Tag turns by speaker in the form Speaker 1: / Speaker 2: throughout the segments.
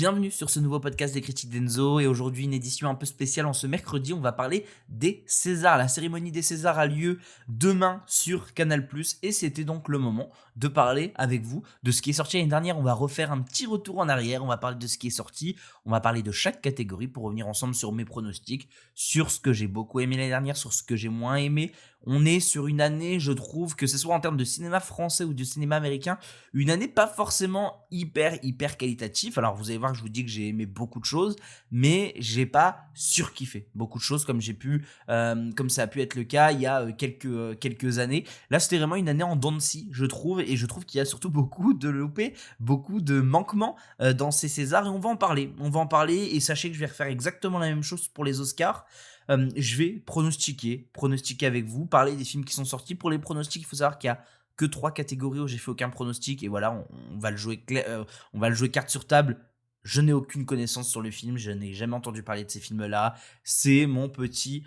Speaker 1: Bienvenue sur ce nouveau podcast des critiques d'Enzo et aujourd'hui une édition un peu spéciale. En ce mercredi, on va parler des Césars. La cérémonie des Césars a lieu demain sur Canal+, et c'était donc le moment de parler avec vous de ce qui est sorti l'année dernière. On va refaire un petit retour en arrière, on va parler de ce qui est sorti, on va parler de chaque catégorie pour revenir ensemble sur mes pronostics, sur ce que j'ai beaucoup aimé l'année dernière, sur ce que j'ai moins aimé. On est sur une année, je trouve, que ce soit en termes de cinéma français ou de cinéma américain, une année pas forcément hyper qualitative. Alors vous allez voir que je vous dis que j'ai aimé beaucoup de choses, mais j'ai pas surkiffé beaucoup de choses comme ça a pu être le cas il y a quelques années. Là c'était vraiment une année en dents de scie, je trouve, et je trouve qu'il y a surtout beaucoup de loupés, beaucoup de manquements dans ces Césars, et on va en parler. Et sachez que je vais refaire exactement la même chose pour les Oscars. Je vais pronostiquer avec vous, parler des films qui sont sortis. Pour les pronostics, il faut savoir qu'il y a que 3 catégories où j'ai fait aucun pronostic, et voilà, on va le jouer on va le jouer carte sur table. Je n'ai aucune connaissance sur le film, je n'ai jamais entendu parler de ces films-là. C'est mon petit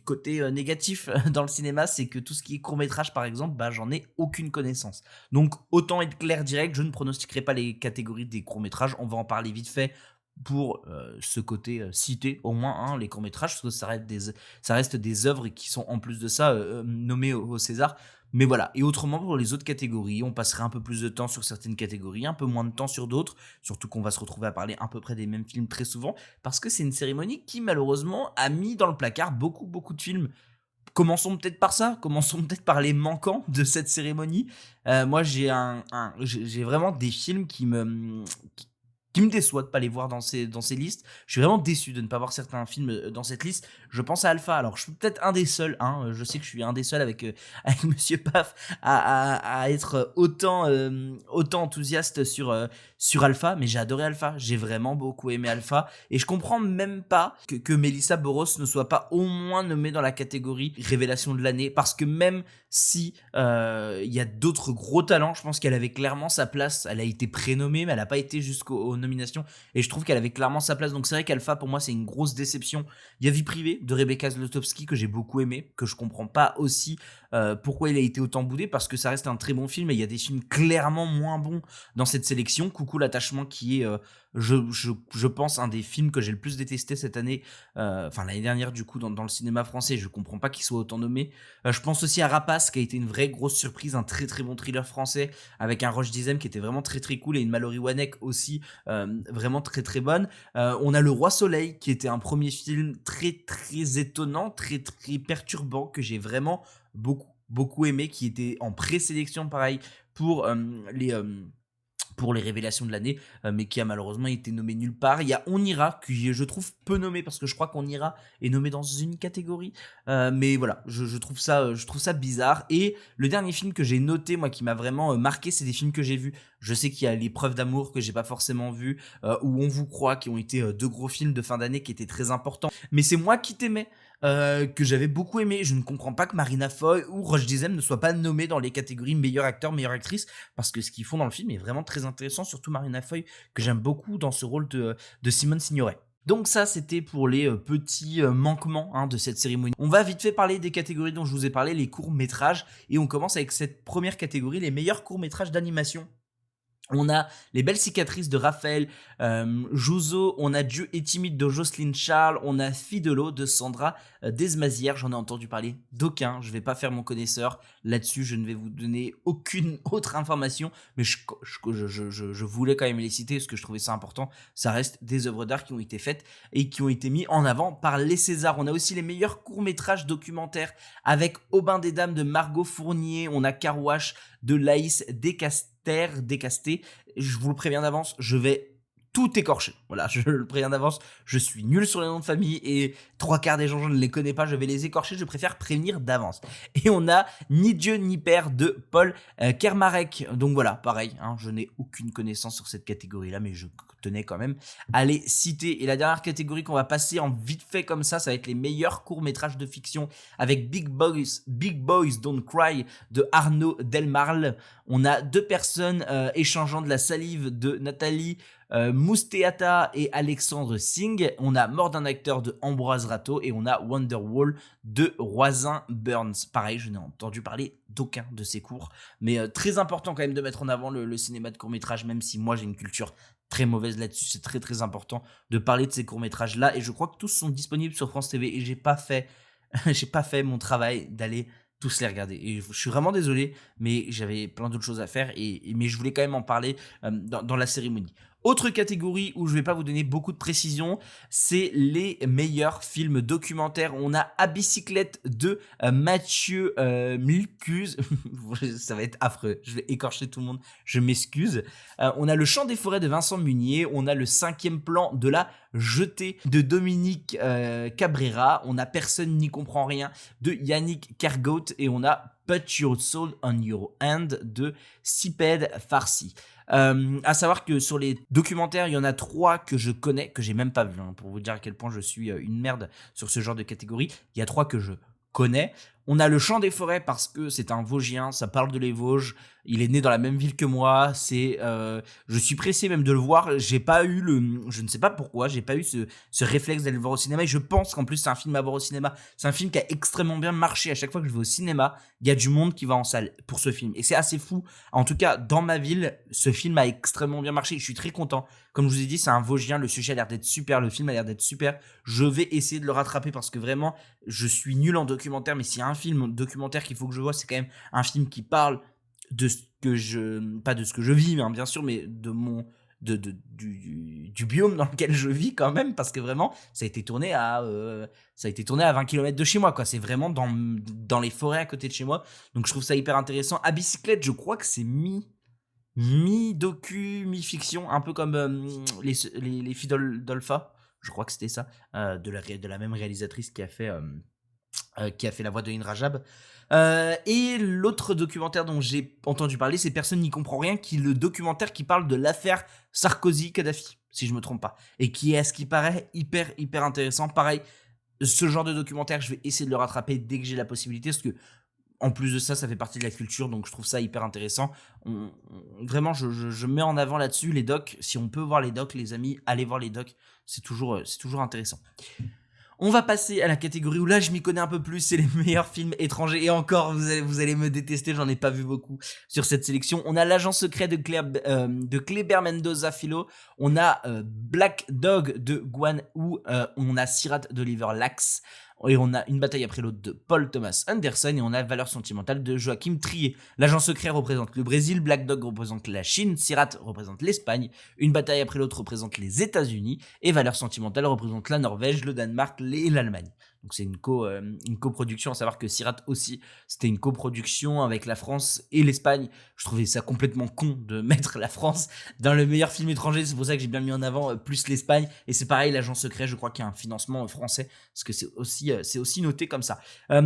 Speaker 1: côté négatif dans le cinéma, c'est que tout ce qui est court-métrage par exemple, j'en ai aucune connaissance. Donc autant être clair direct, je ne pronostiquerai pas les catégories des courts-métrages, on va en parler vite fait pour ce côté cité au moins, hein, les courts-métrages, parce que ça reste des œuvres qui sont en plus de ça nommées au César. Mais voilà, et autrement pour les autres catégories, on passerait un peu plus de temps sur certaines catégories, un peu moins de temps sur d'autres, surtout qu'on va se retrouver à parler à peu près des mêmes films très souvent, parce que c'est une cérémonie qui malheureusement a mis dans le placard beaucoup de films. Commençons peut-être par ça, commençons peut-être par les manquants de cette cérémonie. Moi j'ai vraiment des films qui me déçoit de pas les voir dans ces listes. Je suis vraiment déçu de ne pas voir certains films dans cette liste. Je pense à Alpha. Alors, je suis peut-être un des seuls, hein. Je sais que je suis un des seuls avec avec Monsieur Paf à être autant enthousiaste sur Alpha, mais j'ai adoré Alpha. J'ai vraiment beaucoup aimé Alpha, et je comprends même pas que Melissa Boros ne soit pas au moins nommée dans la catégorie révélation de l'année, parce que même si il y a d'autres gros talents, je pense qu'elle avait clairement sa place. Elle a été prénommée, mais elle n'a pas été jusqu'aux nominations, et je trouve qu'elle avait clairement sa place. Donc c'est vrai qu'Alpha pour moi c'est une grosse déception. Il y a Vie privée de Rebecca Zlotowski que j'ai beaucoup aimé, que je comprends pas aussi pourquoi il a été autant boudé, parce que ça reste un très bon film, et il y a des films clairement moins bons dans cette sélection. Coucou l'attachement, qui est je pense un des films que j'ai le plus détesté cette année, enfin l'année dernière du coup, dans le cinéma français. Je comprends pas qu'il soit autant nommé. Je pense aussi à Rapace, qui a été une vraie grosse surprise, un très bon thriller français avec un Roche Dizem qui était vraiment très cool, et une Mallory Wanek aussi vraiment très bonne. On a Le Roi Soleil, qui était un premier film très étonnant, très perturbant, que j'ai vraiment beaucoup aimé, qui était en présélection pareil pour les révélations de l'année, mais qui a malheureusement été nommé nulle part. Il y a On Ira, qui je trouve peu nommé, parce que je crois qu'On Ira est nommé dans une catégorie, mais voilà, je trouve ça bizarre. Et le dernier film que j'ai noté, moi, qui m'a vraiment marqué, c'est des films que j'ai vus. Je sais qu'il y a L'Épreuve d'amour, que j'ai pas forcément vu, ou On vous croit, qui ont été deux gros films de fin d'année qui étaient très importants, mais c'est Moi qui t'aimais, que j'avais beaucoup aimé. Je ne comprends pas que Marina Foy ou Roche Dizem ne soient pas nommés dans les catégories meilleur acteur, meilleure actrice, parce que ce qu'ils font dans le film est vraiment très intéressant, surtout Marina Foy, que j'aime beaucoup dans ce rôle de Simone Signoret. Donc ça, c'était pour les petits manquements, hein, de cette cérémonie. On va vite fait parler des catégories dont je vous ai parlé, les courts-métrages, et on commence avec cette première catégorie, les meilleurs courts-métrages d'animation. On a Les Belles cicatrices de Raphaël Jouzo, on a Dieu est timide de Jocelyne Charles, on a Fidelo de Sandra Desmazières. J'en ai entendu parler d'aucun, je vais pas faire mon connaisseur là-dessus, je ne vais vous donner aucune autre information, mais je voulais quand même les citer parce que je trouvais ça important. Ça reste des œuvres d'art qui ont été faites et qui ont été mis en avant par les Césars. On a aussi les meilleurs courts-métrages documentaires avec Aubin des Dames de Margot Fournier, on a Carouache de Laïs Descasté. Je vous le préviens d'avance, je vais tout écorcher. Voilà, je le préviens d'avance, je suis nul sur les noms de famille, et 3/4 des gens, je ne les connais pas, je vais les écorcher, je préfère prévenir d'avance. Et on a Ni Dieu ni Père de Paul Kermarek. Donc voilà, pareil, hein, je n'ai aucune connaissance sur cette catégorie-là, mais je tenais quand même à les citer. Et la dernière catégorie qu'on va passer en vite fait comme ça va être les meilleurs courts-métrages de fiction, avec Big Boys Don't Cry de Arnaud Delmarle. On a deux personnes échangeant de la salive de Nathalie Mousteata et Alexandre Singh. On a Mort d'un acteur de Ambroise Rato, et on a Wonderwall de Roisin Burns. Pareil, je n'ai entendu parler d'aucun de ces cours, mais très important quand même de mettre en avant le cinéma de court-métrage, même si moi j'ai une culture très mauvaise là-dessus. C'est très très important de parler de ces courts-métrages-là. Et je crois que tous sont disponibles sur France TV. Et j'ai pas fait, j'ai pas fait mon travail d'aller tous les regarder. Et je suis vraiment désolé, mais j'avais plein d'autres choses à faire. Mais je voulais quand même en parler dans la cérémonie. Autre catégorie où je vais pas vous donner beaucoup de précisions, c'est les meilleurs films documentaires. On a À bicyclette de Mathieu Milcuse. Ça va être affreux, je vais écorcher tout le monde, je m'excuse. On a Le Chant des forêts de Vincent Munier. On a Le cinquième plan de La Jetée de Dominique Cabrera. On a Personne n'y comprend rien de Yannick Kergoat. Et on a Put Your Soul on Your Hand de Siped Farsi. À savoir que sur les documentaires, il y en a 3 que je connais, que j'ai même pas vu, pour vous dire à quel point je suis une merde sur ce genre de catégorie. Il y a 3 que je connais. On a Le Chant des forêts parce que c'est un Vosgien, ça parle de les Vosges. Il est né dans la même ville que moi. Je suis pressé même de le voir. Je ne sais pas pourquoi, j'ai pas eu ce réflexe d'aller le voir au cinéma. Et je pense qu'en plus c'est un film à voir au cinéma. C'est un film qui a extrêmement bien marché. À chaque fois que je vais au cinéma, il y a du monde qui va en salle pour ce film. Et c'est assez fou. En tout cas, dans ma ville, ce film a extrêmement bien marché. Je suis très content. Comme je vous ai dit, c'est un Vosgien. Le sujet a l'air d'être super. Le film a l'air d'être super. Je vais essayer de le rattraper parce que vraiment, je suis nul en documentaire. Mais s'il y a un film documentaire qu'il faut que je vois, c'est quand même un film qui parle de ce que pas de ce que je vis, hein, bien sûr, mais du biome dans lequel je vis quand même, parce que vraiment, ça a été tourné à 20 km de chez moi, quoi. C'est vraiment dans les forêts à côté de chez moi. Donc je trouve ça hyper intéressant. À bicyclette, je crois que c'est mi-docu, mi-fiction, un peu comme les filles d'Olpha. Je crois que c'était ça, de la même réalisatrice qui a fait la voix de Indrajab. Et l'autre documentaire dont j'ai entendu parler, c'est Personne n'y comprend rien, qui est le documentaire qui parle de l'affaire Sarkozy-Kadhafi, si je me trompe pas, et qui est, à ce qui paraît, hyper intéressant. Pareil, ce genre de documentaire, je vais essayer de le rattraper dès que j'ai la possibilité, parce que en plus de ça, ça fait partie de la culture, donc je trouve ça hyper intéressant. Vraiment, je mets en avant là-dessus les docs. Si on peut voir les docs, les amis, allez voir les docs, c'est toujours intéressant. On va passer à la catégorie où là je m'y connais un peu plus, c'est les meilleurs films étrangers. Et encore, vous allez me détester, j'en ai pas vu beaucoup sur cette sélection. On a L'Agent secret de Kleber Mendoza Filho. On a Black Dog de Guan Yu. On a Sirat d'Oliver Lax. Et on a Une bataille après l'autre de Paul Thomas Anderson. Et on a Valeurs sentimentales de Joachim Trier. L'Agent secret représente le Brésil, Black Dog représente la Chine, Sirat représente l'Espagne, Une bataille après l'autre représente les États-Unis, et Valeurs sentimentales représente la Norvège, le Danemark et l'Allemagne. Donc c'est une coproduction, à savoir que Sirat aussi, c'était une coproduction avec la France et l'Espagne. Je trouvais ça complètement con de mettre la France dans le meilleur film étranger, c'est pour ça que j'ai bien mis en avant plus l'Espagne. Et c'est pareil, L'Agent secret, je crois qu'il y a un financement français, parce que c'est aussi noté comme ça.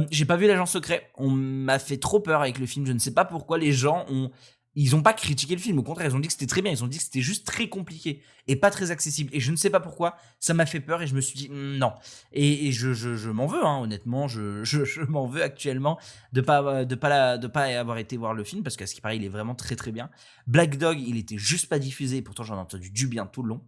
Speaker 1: J'ai pas vu L'Agent secret, on m'a fait trop peur avec le film, je ne sais pas pourquoi ils ont pas critiqué le film, au contraire, ils ont dit que c'était très bien, ils ont dit que c'était juste très compliqué et pas très accessible. Et je ne sais pas pourquoi, ça m'a fait peur et je me suis dit non. Et je m'en veux, hein, honnêtement, je m'en veux actuellement de pas avoir été voir le film, parce qu'à ce qui paraît, il est vraiment très très bien. Black Dog, il était juste pas diffusé, et pourtant j'en ai entendu du bien tout le long.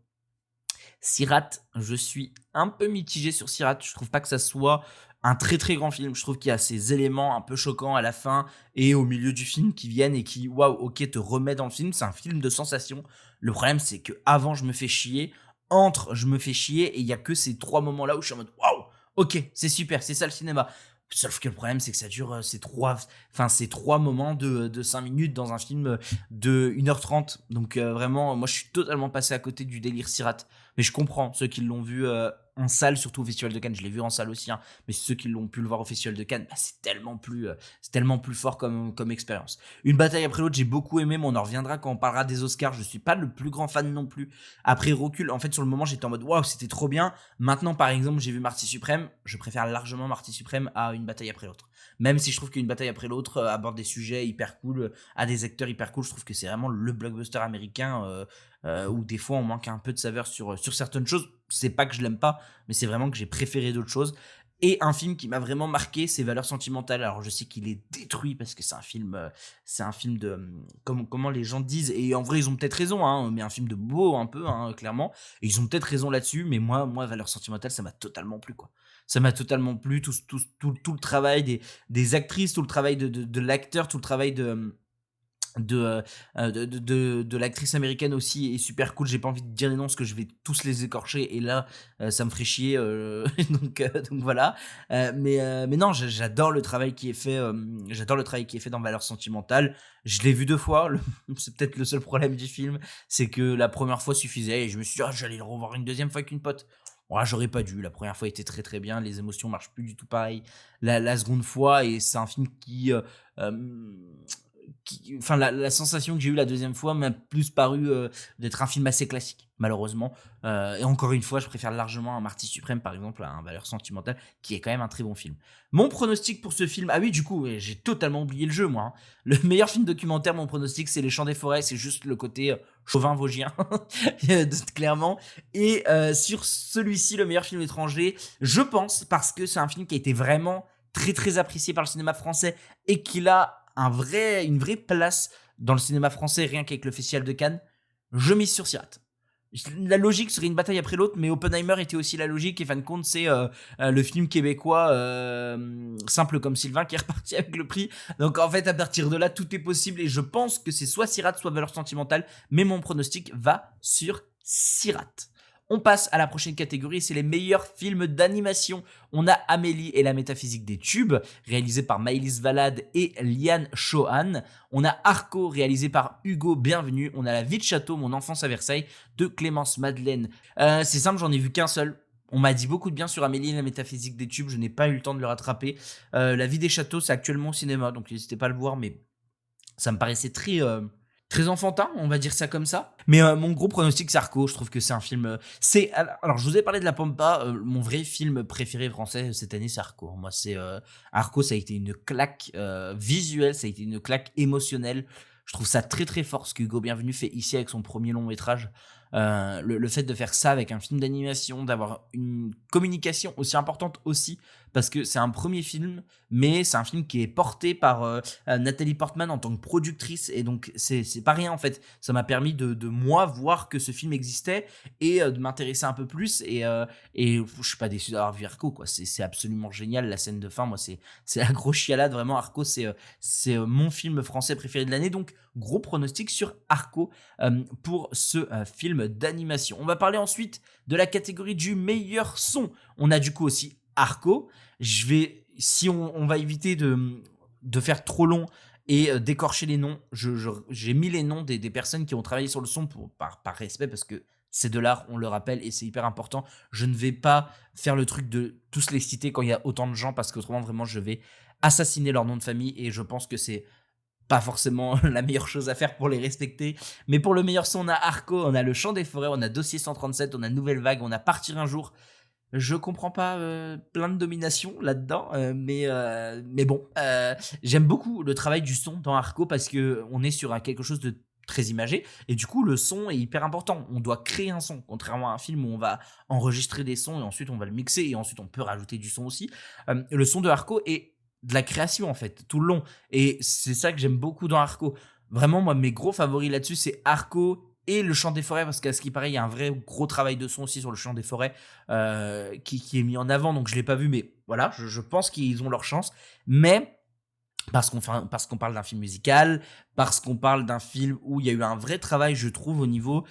Speaker 1: Sirat, je suis un peu mitigé sur Sirat, je trouve pas que ça soit un très très grand film. Je trouve qu'il y a ces éléments un peu choquants à la fin et au milieu du film qui viennent et qui, waouh, ok, te remet dans le film. C'est un film de sensation. Le problème, c'est que avant je me fais chier, je me fais chier, et il y a que ces 3 moments là où je suis en mode waouh, ok, c'est super, c'est ça le cinéma. Sauf que le problème, c'est que ça dure ces 3 moments de 5 minutes dans un film de 1h30. Donc vraiment, moi je suis totalement passé à côté du délire Sirat. Mais je comprends ceux qui l'ont vu en salle, surtout au Festival de Cannes. Je l'ai vu en salle aussi, hein, mais ceux qui l'ont pu le voir au Festival de Cannes, c'est tellement plus fort comme expérience. Une bataille après l'autre, j'ai beaucoup aimé, mais on en reviendra quand on parlera des Oscars. Je suis pas le plus grand fan non plus. Après recul, en fait, sur le moment, j'étais en mode waouh, c'était trop bien. Maintenant, par exemple, j'ai vu Marty Suprême. Je préfère largement Marty Suprême à Une bataille après l'autre. Même si je trouve qu'Une bataille après l'autre aborde des sujets hyper cool, a des acteurs hyper cool, je trouve que c'est vraiment le blockbuster américain où des fois on manque un peu de saveur sur certaines choses. C'est pas que je l'aime pas, mais c'est vraiment que j'ai préféré d'autres choses. Et un film qui m'a vraiment marqué, c'est Valeurs sentimentales. Alors je sais qu'il est détruit parce que c'est un film de comment les gens disent, et en vrai ils ont peut-être raison, hein, mais un film de beau un peu, hein, clairement. Et ils ont peut-être raison là-dessus, mais moi Valeurs sentimentales, ça m'a totalement plu, quoi. Ça m'a totalement plu, tout le travail des actrices, tout le travail de l'acteur, tout le travail de l'actrice américaine aussi est super cool. J'ai pas envie de dire les noms parce que je vais tous les écorcher et là, ça me ferait chier, donc voilà. Mais non, j'adore le travail qui est fait, j'adore le travail qui est fait dans Valeurs sentimentales. Je l'ai vu 2 fois, le c'est peut-être le seul problème du film, c'est que la première fois suffisait et je me suis dit: «Ah, j'allais le revoir une deuxième fois avec une pote». Voilà, j'aurais pas dû. La première fois était très, très bien, les émotions marchent plus du tout pareil la seconde fois et c'est un film hem enfin la sensation que j'ai eue la deuxième fois m'a plus paru d'être un film assez classique, malheureusement. Et encore une fois, je préfère largement un Marty Suprême, par exemple, à un Valeurs Sentimentales, qui est quand même un très bon film. Mon pronostic pour ce film, ah oui, du coup, ouais, j'ai totalement oublié le jeu, moi, hein. Le meilleur film documentaire, mon pronostic, c'est Les Chants des Forêts, c'est juste le côté chauvin vosgien, clairement. Et sur celui-ci, le meilleur film étranger, je pense, parce que c'est un film qui a été vraiment très très apprécié par le cinéma français et qu'il a une vraie place dans le cinéma français, rien qu'avec le Festival de Cannes, je mise sur Sirat. La logique serait une bataille après l'autre, mais Oppenheimer était aussi la logique, et fin de compte, c'est le film québécois Simple comme Sylvain qui est reparti avec le prix. Donc en fait, à partir de là, tout est possible, et je pense que c'est soit Sirat, soit Valeurs Sentimentales, mais mon pronostic va sur Sirat. On passe à la prochaine catégorie, c'est les meilleurs films d'animation. On a Amélie et la métaphysique des tubes, réalisé par Maëlys Valade et Liane Chohan. On a Arco, réalisé par Hugo Bienvenu. On a La vie de château, mon enfance à Versailles, de Clémence Madeleine. C'est simple, j'en ai vu qu'un seul. On m'a dit beaucoup de bien sur Amélie et la métaphysique des tubes, je n'ai pas eu le temps de le rattraper. La vie des châteaux, c'est actuellement au cinéma, donc n'hésitez pas à le voir, mais ça me paraissait très enfantin, on va dire ça comme ça. Mais mon gros pronostic, c'est Arco. Je trouve que c'est un film. Alors, je vous ai parlé de La Pampa. Mon vrai film préféré français cette année, c'est Arco. Moi, c'est Arco. Ça a été une claque visuelle, ça a été une claque émotionnelle. Je trouve ça très très fort ce que Hugo Bienvenu fait ici avec son premier long métrage. Le fait de faire ça avec un film d'animation, d'avoir une communication aussi importante aussi, parce que c'est un premier film, mais c'est un film qui est porté par Nathalie Portman en tant que productrice, et donc c'est pas rien en fait. Ça m'a permis de moi voir que ce film existait et de m'intéresser un peu plus, et je suis pas déçu d'avoir vu Arco, quoi. C'est absolument génial, la scène de fin, moi c'est la grosse chialade, vraiment. Arco, c'est mon film français préféré de l'année, donc gros pronostic sur Arco pour ce film d'animation. On va parler ensuite de la catégorie du meilleur son. On a du coup aussi Arco. Si on va éviter de faire trop long et d'écorcher les noms, j'ai mis les noms des personnes qui ont travaillé sur le son par respect, parce que c'est de l'art, on le rappelle, et c'est hyper important. Je ne vais pas faire le truc de tous les citer quand il y a autant de gens, parce qu'autrement, vraiment, je vais assassiner leur nom de famille, et je pense que c'est pas forcément la meilleure chose à faire pour les respecter. Mais pour le meilleur son, on a Arco, on a Le Chant des Forêts, on a Dossier 137, on a Nouvelle Vague, on a Partir un jour. Je comprends pas plein de domination là-dedans, mais bon, j'aime beaucoup le travail du son dans Arco, parce que on est sur quelque chose de très imagé, et du coup le son est hyper important. On doit créer un son, contrairement à un film où on va enregistrer des sons et ensuite on va le mixer et ensuite on peut rajouter du son aussi. Le son de Arco est de la création en fait tout le long, et c'est ça que j'aime beaucoup dans Arco. Vraiment, moi, mes gros favoris là-dessus, c'est Arco et Le Chant des Forêts, parce qu'à ce qui paraît, il y a un vrai gros travail de son aussi sur Le Chant des Forêts qui est mis en avant, donc je l'ai pas vu, mais voilà, je pense qu'ils ont leur chance. Mais parce qu'on parle d'un film musical, parce qu'on parle d'un film où il y a eu un vrai travail, je trouve, au niveau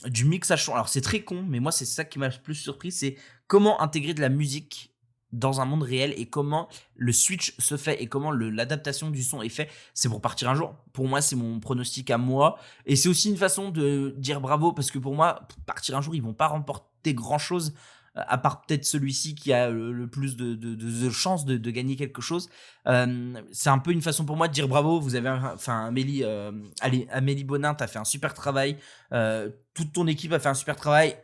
Speaker 1: du mixage son. Alors c'est très con, mais moi c'est ça qui m'a le plus surpris, c'est comment intégrer de la musique dans un monde réel, et comment le switch se fait, et comment l'adaptation du son est fait. C'est pour Partir un jour. Pour moi, c'est mon pronostic à moi, et c'est aussi une façon de dire bravo, parce que pour moi, Partir un jour, ils vont pas remporter grand chose, à part peut-être celui-ci qui a le plus de chances de gagner quelque chose. C'est un peu une façon pour moi de dire bravo. Vous avez, enfin, Amélie Bonin, t'as fait un super travail. Toute ton équipe a fait un super travail.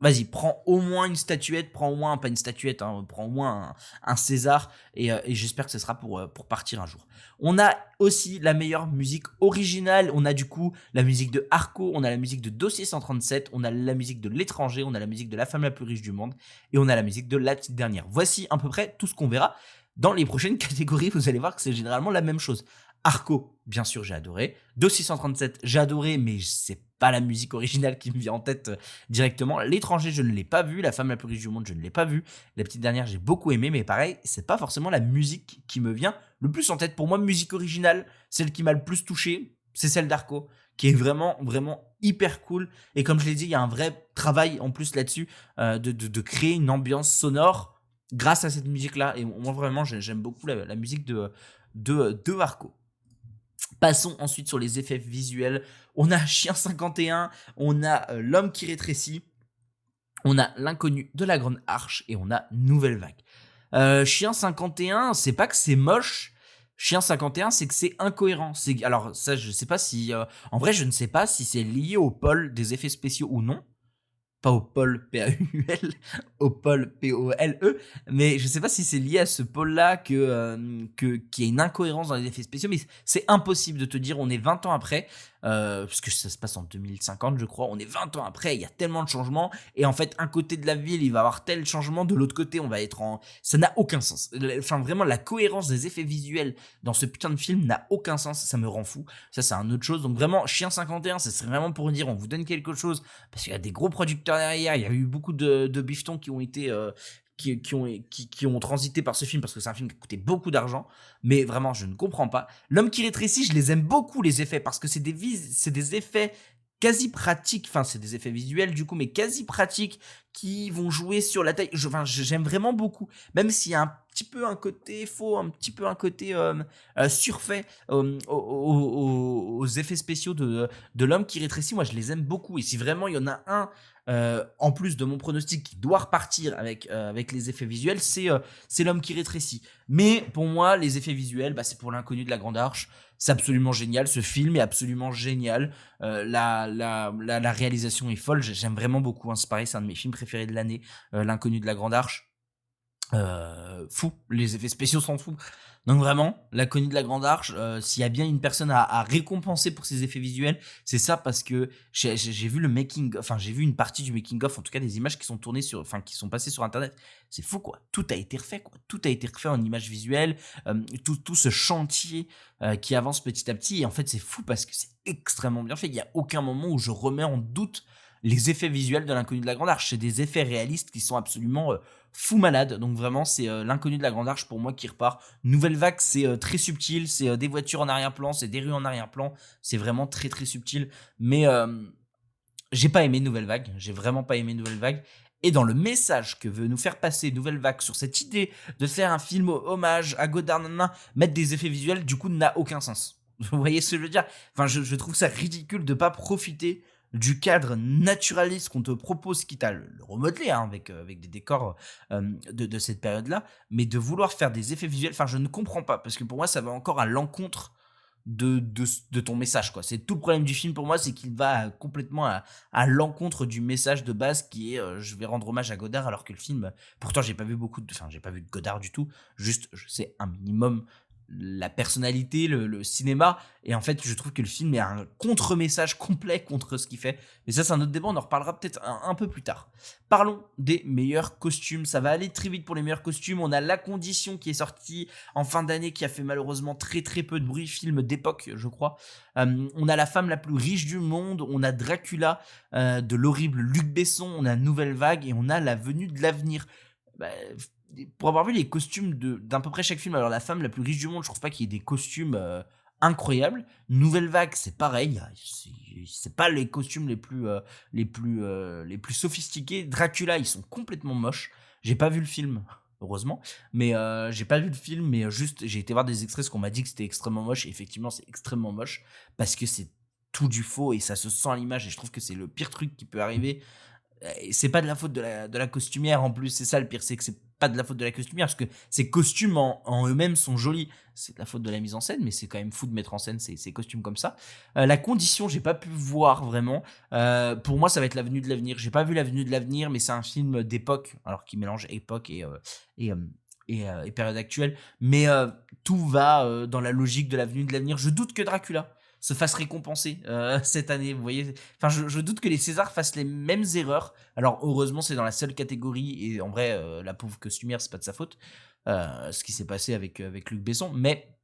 Speaker 1: Vas-y, prends au moins une statuette, prends au moins, pas une statuette, hein, prends au moins un César, et j'espère que ce sera pour Partir un jour. On a aussi la meilleure musique originale. On a du coup la musique de Arco, on a la musique de Dossier 137, on a la musique de L'étranger, on a la musique de La femme la plus riche du monde, et on a la musique de La petite dernière. Voici à peu près tout ce qu'on verra dans les prochaines catégories. Vous allez voir que c'est généralement la même chose. Arco, bien sûr, j'ai adoré. Dossier 137, j'ai adoré, mais c'est pas la musique originale qui me vient en tête directement. L'étranger, je ne l'ai pas vu. La femme la plus riche du monde, je ne l'ai pas vu. La petite dernière, j'ai beaucoup aimé, mais pareil, c'est pas forcément la musique qui me vient le plus en tête. Pour moi, musique originale, celle qui m'a le plus touché, c'est celle d'Arco, qui est vraiment, vraiment hyper cool. Et comme je l'ai dit, il y a un vrai travail en plus là-dessus, de créer une ambiance sonore grâce à cette musique-là. Et moi, vraiment, j'aime beaucoup la musique de Arco. Passons ensuite sur les effets visuels. On a Chien 51, on a L'homme qui rétrécit, on a L'inconnu de la Grande Arche et on a Nouvelle Vague. Chien 51, c'est pas que c'est moche. Chien 51, c'est que c'est incohérent. Alors ça, je sais pas si... en vrai, je ne sais pas si c'est lié au pôle des effets spéciaux ou non. Pas au pôle P-A-U-L, au pôle P-O-L-E, mais je sais pas si c'est lié à ce pôle-là qu'il y a une incohérence dans les effets spéciaux, mais c'est impossible de te dire, on est 20 ans après, parce que ça se passe en 2050, je crois, on est 20 ans après, il y a tellement de changements, et en fait, un côté de la ville, il va y avoir tel changement, de l'autre côté, on va être en... Ça n'a aucun sens. Enfin, vraiment, la cohérence des effets visuels dans ce putain de film n'a aucun sens, ça me rend fou. Ça, c'est un autre chose. Donc vraiment, Chien 51, ça serait vraiment pour dire, on vous donne quelque chose, parce qu'il y a des gros producteurs derrière, il y a eu beaucoup de bifetons qui ont été... qui ont transité par ce film parce que c'est un film qui a coûté beaucoup d'argent, mais vraiment je ne comprends pas. L'homme qui rétrécit, je les aime beaucoup les effets parce que c'est des effets quasi pratiques, enfin c'est des effets visuels du coup, mais quasi pratiques qui vont jouer sur la taille. J'aime vraiment beaucoup, même s'il y a un petit peu un côté faux, un petit peu un côté surfait aux effets spéciaux de l'homme qui rétrécit. Moi je les aime beaucoup, et si vraiment il y en a un en plus de mon pronostic qui doit repartir avec les effets visuels, c'est L'homme qui rétrécit. Mais pour moi, les effets visuels, c'est pour L'inconnu de la Grande Arche. C'est absolument génial. Ce film est absolument génial. La réalisation est folle. J'aime vraiment beaucoup. Hein. C'est pareil, c'est un de mes films préférés de l'année. L'inconnu de la Grande Arche. Fou, les effets spéciaux sont fous. Donc vraiment, L'inconnu de la Grande Arche, s'il y a bien une personne à récompenser pour ses effets visuels, c'est ça, parce que j'ai vu le making, enfin j'ai vu une partie du making of, en tout cas des images qui sont tournées qui sont passées sur internet. C'est fou quoi, tout a été refait quoi, tout a été refait en images visuelles, tout ce chantier qui avance petit à petit, et en fait c'est fou parce que c'est extrêmement bien fait. Il y a aucun moment où je remets en doute les effets visuels de L'inconnu de la Grande Arche. C'est des effets réalistes qui sont absolument fou malade. Donc vraiment, c'est L'inconnu de la Grande Arche pour moi qui repart. Nouvelle Vague, c'est très subtil, c'est des voitures en arrière-plan, c'est des rues en arrière-plan, c'est vraiment très très subtil. Mais j'ai pas aimé Nouvelle Vague, j'ai vraiment pas aimé Nouvelle Vague. Et dans le message que veut nous faire passer Nouvelle Vague sur cette idée de faire un film hommage à Godard, mettre des effets visuels, du coup, n'a aucun sens. Vous voyez ce que je veux dire? Enfin, je trouve ça ridicule de pas profiter du cadre naturaliste qu'on te propose, quitte à le remodeler avec des décors de cette période-là, mais de vouloir faire des effets visuels, enfin je ne comprends pas, parce que pour moi ça va encore à l'encontre de ton message, quoi. C'est tout le problème du film pour moi, c'est qu'il va complètement à l'encontre du message de base qui est je vais rendre hommage à Godard, alors que le film, pourtant j'ai pas vu j'ai pas vu de Godard du tout, juste je sais un minimum la personnalité, le cinéma, et en fait je trouve que le film est un contre-message complet contre ce qu'il fait, mais ça c'est un autre débat, on en reparlera peut-être un peu plus tard. Parlons des meilleurs costumes, ça va aller très vite pour les meilleurs costumes. On a La Condition qui est sorti en fin d'année, qui a fait malheureusement très très peu de bruit, film d'époque je crois. On a La femme la plus riche du monde, on a Dracula de l'horrible Luc Besson, on a Nouvelle Vague, et on a La venue de l'avenir. Pour avoir vu les costumes d'à peu près chaque film, alors La femme la plus riche du monde, je trouve pas qu'il y ait des costumes incroyables. Nouvelle Vague, c'est pareil, c'est pas les costumes les plus sophistiqués. Dracula, ils sont complètement moches. J'ai pas vu le film, heureusement, mais j'ai pas vu le film, mais juste j'ai été voir des extraits, parce qu'on m'a dit que c'était extrêmement moche, et effectivement c'est extrêmement moche parce que c'est tout du faux et ça se sent à l'image, et je trouve que c'est le pire truc qui peut arriver. Et c'est pas de la faute de la costumière en plus, c'est ça le pire, c'est que c'est pas de la faute de la costumière, parce que ces costumes en eux-mêmes sont jolis, c'est de la faute de la mise en scène, mais c'est quand même fou de mettre en scène ces costumes comme ça. La Condition, j'ai pas pu voir vraiment. Pour moi ça va être L'avenue de l'avenir, j'ai pas vu L'avenue de l'avenir, mais c'est un film d'époque, alors qui mélange époque et, et période actuelle, mais tout va dans la logique de L'avenue de l'avenir. Je doute que Dracula se fasse récompenser cette année, vous voyez. Enfin, je doute que les Césars fassent les mêmes erreurs. Alors, heureusement, c'est dans la seule catégorie, et en vrai, la pauvre costumière, c'est pas de sa faute, ce qui s'est passé avec Luc Besson, mais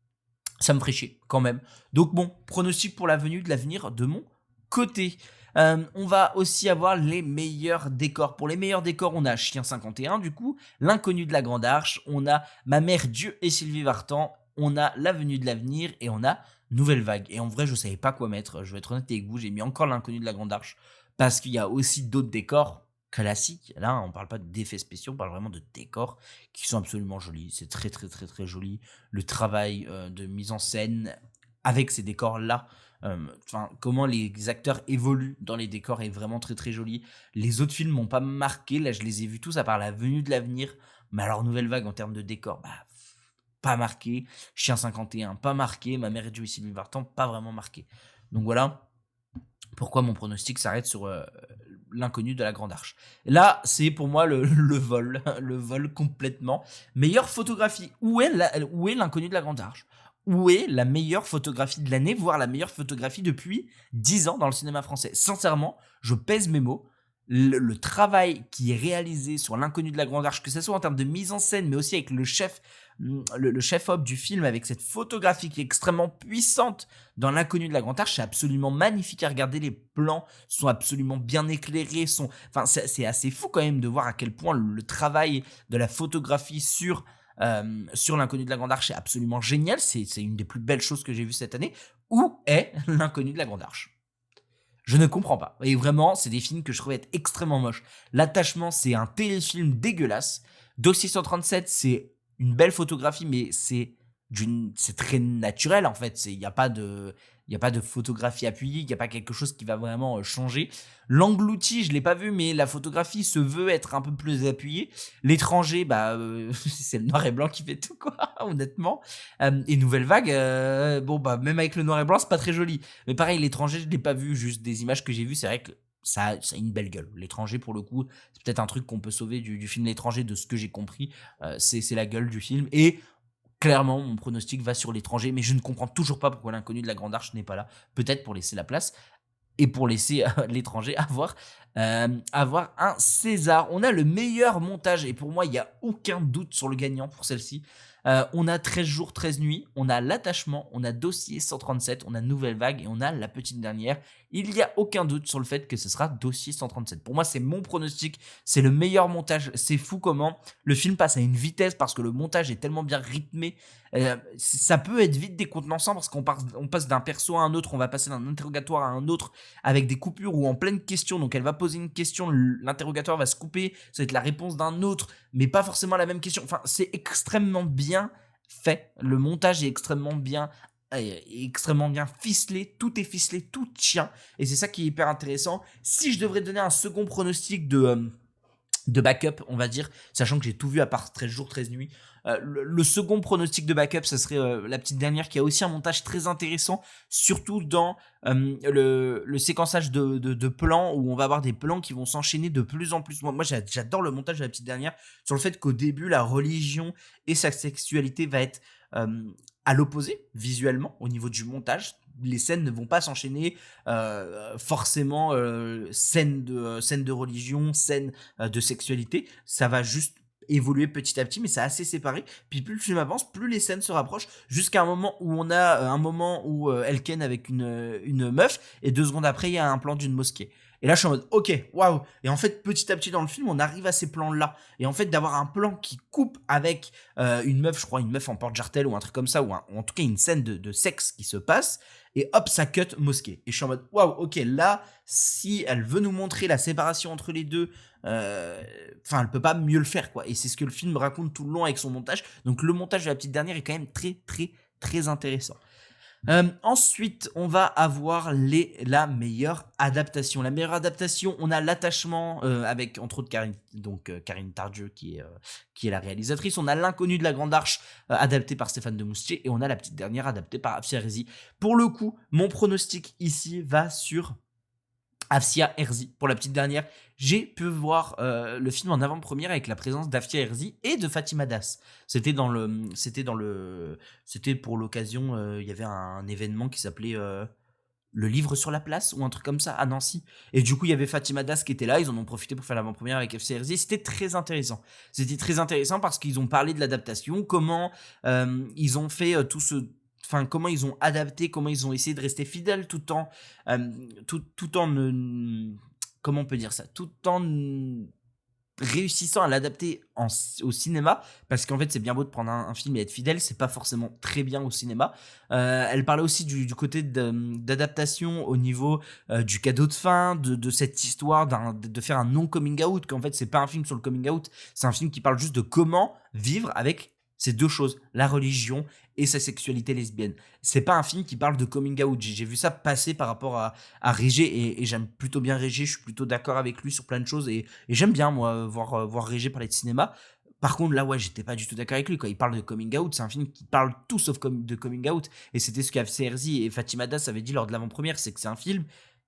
Speaker 1: ça me ferait chier, quand même. Donc bon, pronostic pour L'avenue de l'avenir de mon côté. On va aussi avoir les meilleurs décors. Pour les meilleurs décors, on a Chien 51, du coup, L'inconnu de la Grande Arche, on a Ma mère Dieu et Sylvie Vartan, on a L'avenue de l'avenir, et on a Nouvelle Vague. Et en vrai, je savais pas quoi mettre. Je vais être honnête avec vous, j'ai mis encore l'Inconnu de la Grande Arche parce qu'il y a aussi d'autres décors classiques. Là, on parle pas d'effets spéciaux, on parle vraiment de décors qui sont absolument jolis. C'est très très très très joli. Le travail de mise en scène avec ces décors-là, enfin, comment les acteurs évoluent dans les décors est vraiment très très joli. Les autres films m'ont pas marqué. Là, je les ai vus tous à part La Venue de l'Avenir. Mais alors, Nouvelle Vague en termes de décors, bah, pas marqué. Chien 51, pas marqué. Ma mère et Joe et Sylvie Vartan, pas vraiment marqué. Donc voilà pourquoi mon pronostic s'arrête sur l'inconnu de la Grande Arche. Là, c'est pour moi le vol, le vol complètement. Meilleure photographie. Où est l'inconnu de la Grande Arche? Où est la meilleure photographie de l'année, voire la meilleure photographie depuis 10 ans dans le cinéma français? Sincèrement, je pèse mes mots. Le travail qui est réalisé sur l'inconnu de la Grande Arche, que ce soit en termes de mise en scène, mais aussi avec le chef, le chef-op du film, avec cette photographie qui est extrêmement puissante dans l'inconnu de la Grande Arche, c'est absolument magnifique à regarder. Les plans sont absolument bien éclairés. Enfin, c'est assez fou quand même de voir à quel point le travail de la photographie sur l'inconnu de la Grande Arche est absolument génial. C'est une des plus belles choses que j'ai vues cette année. Où est l'inconnu de la Grande Arche? Je ne comprends pas. Et vraiment, c'est des films que je trouvais être extrêmement moches. L'attachement, c'est un téléfilm dégueulasse. Dossier 137, c'est une belle photographie, mais c'est très naturel en fait. Il y a pas de photographie appuyée, il n'y a pas quelque chose qui va vraiment changer. L'englouti, je l'ai pas vu, mais la photographie se veut être un peu plus appuyée. L'étranger, bah, c'est le noir et blanc qui fait tout quoi, honnêtement. Et Nouvelle Vague, bon bah même avec le noir et blanc, c'est pas très joli. Mais pareil, l'étranger, je l'ai pas vu, juste des images que j'ai vues, c'est vrai que ça a une belle gueule. L'étranger, pour le coup, c'est peut-être un truc qu'on peut sauver du film L'étranger, de ce que j'ai compris. C'est la gueule du film. Et clairement, mon pronostic va sur l'étranger, mais je ne comprends toujours pas pourquoi l'inconnu de la Grande Arche n'est pas là. Peut-être pour laisser la place et pour laisser l'étranger avoir un César. On a le meilleur montage et pour moi, il n'y a aucun doute sur le gagnant pour celle-ci. On a 13 jours, 13 nuits, on a l'attachement, on a Dossier 137, on a Nouvelle Vague et on a la petite dernière. Il n'y a aucun doute sur le fait que ce sera Dossier 137. Pour moi, c'est mon pronostic, c'est le meilleur montage. C'est fou comment le film passe à une vitesse parce que le montage est tellement bien rythmé. Ça peut être vite décontenançant parce on passe d'un perso à un autre, on va passer d'un interrogatoire à un autre avec des coupures ou en pleine question. Donc elle va poser une question, l'interrogatoire va se couper, ça va être la réponse d'un autre, mais pas forcément la même question. Enfin, c'est extrêmement bien fait. Le montage est extrêmement bien ficelé, tout est ficelé, tout tient, et c'est ça qui est hyper intéressant. Si je devrais donner un second pronostic de backup, on va dire, sachant que j'ai tout vu à part 13 jours, 13 nuits. Le second pronostic de backup, ça serait la petite dernière qui a aussi un montage très intéressant, surtout dans le séquençage de plans où on va avoir des plans qui vont s'enchaîner de plus en plus. Moi j'adore le montage de la petite dernière sur le fait qu'au début, la religion et sa sexualité va être à l'opposé visuellement au niveau du montage. Les scènes ne vont pas s'enchaîner forcément scènes de religion, scènes de sexualité. Ça va juste évoluer petit à petit, mais c'est assez séparé. Puis plus le film avance, plus les scènes se rapprochent, jusqu'à un moment où elle ken avec une meuf, et 2 secondes après, il y a un plan d'une mosquée. Et là, je suis en mode, ok, waouh. Et en fait, petit à petit dans le film, on arrive à ces plans-là. Et en fait, d'avoir un plan qui coupe avec une meuf, je crois, une meuf en porte-jartel ou un truc comme ça, ou en tout cas une scène de sexe qui se passe, et hop, ça cut mosquée. Et je suis en mode, waouh, ok, là, si elle veut nous montrer la séparation entre les deux, enfin, elle peut pas mieux le faire, quoi. Et c'est ce que le film raconte tout le long avec son montage. Donc, le montage de la petite dernière est quand même très, très, très intéressant. Ensuite, on va avoir la meilleure adaptation. La meilleure adaptation, on a l'attachement avec entre autres Karine Tardieu qui est la réalisatrice. On a l'inconnu de la Grande Arche adapté par Stéphane de Moustier et on a la petite dernière adaptée par Afia Herzi. Pour le coup, mon pronostic ici va sur Afia Herzi. Pour la petite dernière, j'ai pu voir le film en avant-première avec la présence d'Afia Herzi et de Fatima Das. C'était pour l'occasion, il y avait un événement qui s'appelait le livre sur la place ou un truc comme ça à Nancy. Et du coup, il y avait Fatima Das qui était là, ils en ont profité pour faire l'avant-première avec Afia Herzi. C'était très intéressant. C'était très intéressant parce qu'ils ont parlé de l'adaptation, comment ils ont fait comment ils ont adapté, comment ils ont essayé de rester fidèles tout en comment on peut dire ça, tout en réussissant à l'adapter au cinéma, parce qu'en fait c'est bien beau de prendre un film et être fidèle, c'est pas forcément très bien au cinéma. Elle parlait aussi du côté d'adaptation au niveau du cadeau de fin, de cette histoire de faire un non coming out, qu'en fait c'est pas un film sur le coming out, c'est un film qui parle juste de comment vivre avec ces deux choses, la religion et sa sexualité lesbienne. C'est pas un film qui parle de coming out. J'ai vu ça passer par rapport à Régé, et j'aime plutôt bien Régé, je suis plutôt d'accord avec lui sur plein de choses, et j'aime bien, moi, voir Régé parler de cinéma. Par contre, là, ouais, j'étais pas du tout d'accord avec lui. Quand il parle de coming out, c'est un film qui parle tout sauf de coming out. Et c'était ce qu'Afserzi et Fatima Das avaient dit lors de l'avant-première, c'est que c'est un film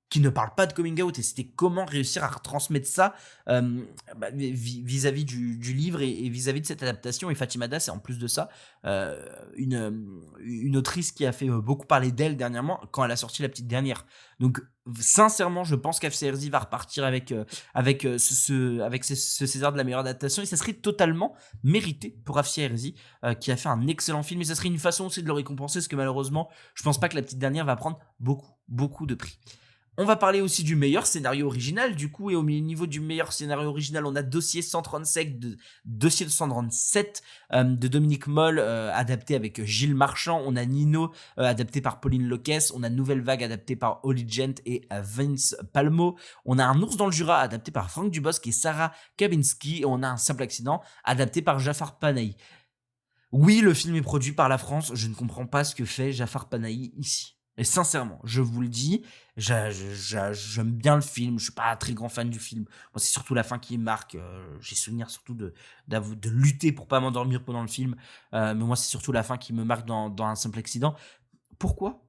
Speaker 1: qui ne parle pas de coming out. Et c'était comment réussir à retransmettre ça vis-à-vis du livre et vis-à-vis de cette adaptation. Et Fatima Das, c'est en plus de ça une autrice qui a fait beaucoup parler d'elle dernièrement quand elle a sorti La Petite Dernière. Donc, sincèrement, je pense qu'FCRZ va repartir avec ce César de la meilleure adaptation, et ça serait totalement mérité pour FCRZ qui a fait un excellent film, et ça serait une façon aussi de le récompenser, parce que malheureusement je pense pas que La Petite Dernière va prendre beaucoup de prix. On va parler aussi du meilleur scénario original, du coup, et au niveau du meilleur scénario original, on a Dossier 137 de Dominique Moll, adapté avec Gilles Marchand. On a Nino, adapté par Pauline Loquès. On a Nouvelle Vague, adapté par Holly Gent et Vince Palmo. On a Un ours dans le Jura, adapté par Franck Dubosc et Sarah Kabinski. Et on a Un simple accident, adapté par Jafar Panahi. Oui, le film est produit par la France. Je ne comprends pas ce que fait Jafar Panahi ici. Et sincèrement, je vous le dis, j'aime bien le film. Je suis pas un très grand fan du film. Moi, c'est surtout la fin qui me marque. J'ai souvenir surtout de lutter pour pas m'endormir pendant le film. Mais moi, c'est surtout la fin qui me marque dans Un simple accident. Pourquoi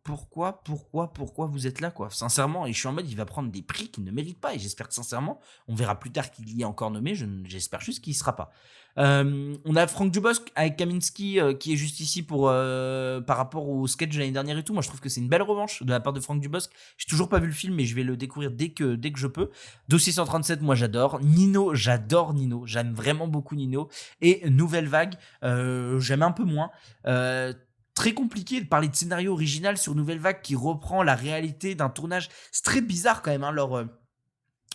Speaker 1: vous êtes là, quoi? Sincèrement, et je suis en mode, il va prendre des prix qu'il ne mérite pas, et j'espère que sincèrement, on verra plus tard qu'il y est encore nommé, j'espère juste qu'il y sera pas. On a Franck Dubosc avec Kaminski qui est juste ici par rapport au sketch de l'année dernière et tout. Moi, je trouve que c'est une belle revanche de la part de Franck Dubosc. J'ai toujours pas vu le film, mais je vais le découvrir dès que je peux. Dossier 137, moi j'adore. Nino, j'adore Nino. J'aime vraiment beaucoup Nino. Et Nouvelle Vague, j'aime un peu moins. Très compliqué de parler de scénario original sur Nouvelle Vague qui reprend la réalité d'un tournage. C'est très bizarre quand même, hein,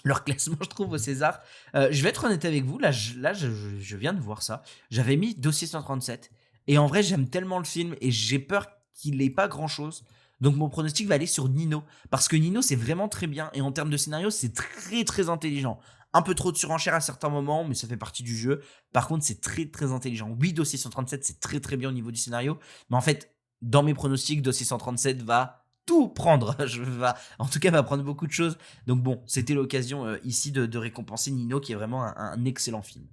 Speaker 1: leur classement, je trouve, au César. Je vais être honnête avec vous, je viens de voir ça. J'avais mis Dossier 137, et en vrai, j'aime tellement le film, et j'ai peur qu'il n'ait pas grand-chose. Donc mon pronostic va aller sur Nino, parce que Nino, c'est vraiment très bien, et en termes de scénario, c'est très très intelligent. Un peu trop de surenchère à certains moments, mais ça fait partie du jeu. Par contre, c'est très très intelligent. Oui, Dossier 137, c'est très très bien au niveau du scénario, mais en fait, dans mes pronostics, Dossier 137 va tout prendre. En tout cas, va prendre beaucoup de choses. Donc bon, c'était l'occasion ici de récompenser Nino, qui est vraiment un excellent film.